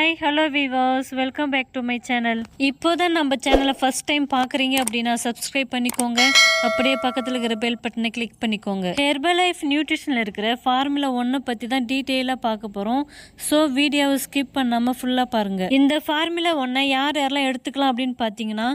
Hi hello viewers, welcome back to my channel. இப்போதான் நம்ம சேனலை ஃபர்ஸ்ட் டைம் பார்க்குறீங்க அப்படின்னா சப்ஸ்கிரைப் பண்ணிக்கோங்க. அப்படியே பக்கத்தில் இருக்கிற பெல் பட்டனை கிளிக் பண்ணிக்கோங்க. ஹெர்பலைஃப் நியூட்ரிஷனில் இருக்கிற ஃபார்முலா 1 பற்றி தான் டீட்டெயிலாக பார்க்க போகிறோம். ஸோ வீடியோவை ஸ்கிப் பண்ணாமல் ஃபுல்லாக பாருங்கள். இந்த ஃபார்முலா 1 யாரெல்லாம் எடுத்துக்கலாம் அப்படின்னு பார்த்தீங்கன்னா,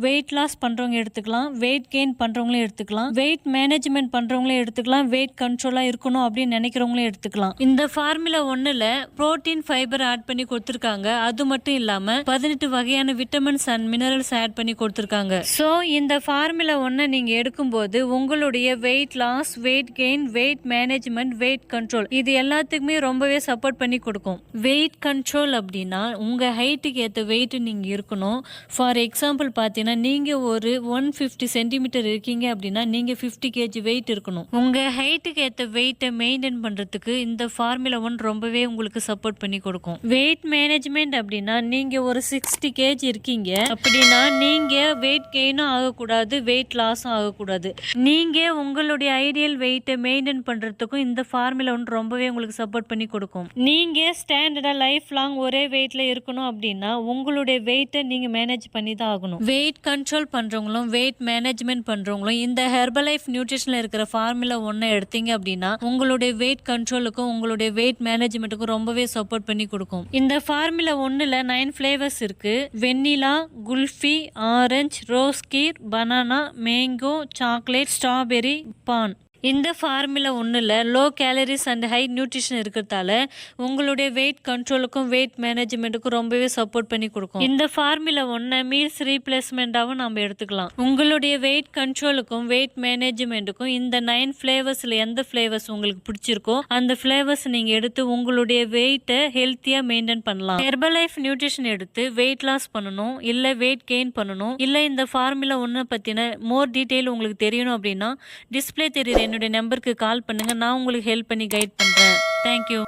வெயிட் லாஸ் பண்ணுறவங்க எடுத்துக்கலாம், வெயிட் கெயின் பண்ணுறவங்களும் எடுத்துக்கலாம், வெயிட் மேனேஜ்மெண்ட் பண்ணுறவங்களும் எடுத்துக்கலாம், வெயிட் கண்ட்ரோலாக இருக்கணும் அப்படின்னு நினைக்கிறவங்களும் எடுத்துக்கலாம். இந்த ஃபார்முலா 1ல் புரோட்டீன் ஃபைபர் ஆட் பண்ணி கொடுத்துருக்காங்க. அது மட்டும் இல்லாம 18 வகையான விட்டமின்ஸ் அண்ட் மினரல்ஸ் ஆட் பண்ணி கொடுத்துருக்காங்க. ஸோ இந்த ஃபார்முலா 1 நீங்க எடுக்கும்போது உங்களுடைய weight loss, weight gain, weight management, weight control இது எல்லாத்துக்குமே ரொம்பவே சப்போர்ட் பண்ணி கொடுக்கும். வெயிட் கண்ட்ரோல் அப்படின்னா உங்க ஹைட்டுக்கு ஏற்ற வெயிட் நீங்க இருக்கணும். ஃபார் எக்ஸாம்பிள் பார்த்தீங்கன்னா, நீங்க ஒரு 150 சென்டிமீட்டர் இருக்கீங்க அப்படின்னா நீங்க 50 kg வெயிட் இருக்கணும். உங்க ஹைட்டுக்கு ஏற்ற வெயிட்டை மெயின்டைன் பண்றதுக்கு இந்த ஃபார்முலா 1 ரொம்பவே உங்களுக்கு சப்போர்ட் பண்ணி கொடுக்கும். வெயிட் மேனேஜ்மெண்ட் அப்படின்னா நீங்க ஒரு 60 kg இருக்கீங்க அப்படின்னா நீங்க வெயிட் கெயினும் ஆகக்கூடாது, வெயிட் லாஸும் ஆகக்கூடாது. நீங்க உங்களுடைய ஐடியல் வெயிட்டை மெயின்டைன் பண்றதுக்கும் இந்த ஃபார்முலா 1 ரொம்பவே உங்களுக்கு சப்போர்ட் பண்ணி கொடுக்கும். நீங்க ஸ்டாண்டர்டா லைஃப் லாங் ஒரே வெயிட்ல இருக்கணும் அப்படின்னா உங்களுடைய வெயிட்டை நீங்க மேனேஜ் பண்ணி தான் ஆகணும். வெயிட் கண்ட்ரோல் பண்றவங்களும் வெயிட் மேனேஜ்மெண்ட் பண்றவங்களும் இந்த ஹெர்பலைஃப் நியூட்ரிஷன்ல இருக்கிற ஃபார்முலா 1 எடுத்தீங்க அப்படின்னா உங்களுடைய வெயிட் கண்ட்ரோலுக்கும் உங்களுடைய வெயிட் மேனேஜ்மெண்ட்டுக்கும் ரொம்பவே சப்போர்ட் பண்ணி கொடுக்கும். இந்த ஃபார்முலா 1ல 9 ஃப்ளேவர்ஸ் இருக்கு. வெண்ணிலா, குல்ஃபி, ஆரஞ்சு, ரோஸ் கீர், பனானா, மேங்கோ, சாக்லேட், ஸ்ட்ராபெரி, பான். இந்த ஃபார்முலா 1ல் low calories and high nutrition இருக்கிறதால உங்களுடைய வெயிட் கண்ட்ரோலுக்கும் வெயிட் மேனேஜ்மெண்ட்டுக்கும் ரொம்பவே சப்போர்ட் பண்ணி கொடுக்கும். இந்த ஃபார்முலா 1 மீல்ஸ் ரீப்ளேஸ்மெண்ட்டாகவும் நம்ம எடுத்துக்கலாம். உங்களுடைய வெயிட் கண்ட்ரோலுக்கும் வெயிட் மேனேஜ்மெண்ட்டுக்கும் இந்த 9 ஃப்ளேவர்ஸில் எந்த ஃப்ளேவர்ஸ் உங்களுக்கு பிடிச்சிருக்கோ அந்த ஃப்ளேவர்ஸ் நீங்கள் எடுத்து உங்களுடைய வெயிட்டை ஹெல்த்தியாக மெயின்டைன் பண்ணலாம். ஹெர்பலைஃப் நியூட்ரிஷன் எடுத்து வெயிட் லாஸ் பண்ணணும், இல்லை வெயிட் கெயின் பண்ணணும், இல்லை இந்த ஃபார்முலா 1 பற்றின மோர் டீட்டெயில் உங்களுக்கு தெரியணும் அப்படின்னா டிஸ்பிளே தெரியுற என்னுடைய நம்பருக்கு கால் பண்ணுங்க. நான் உங்களுக்கு ஹெல்ப் பண்ணி கைட் பண்றேன். தேங்க்யூ.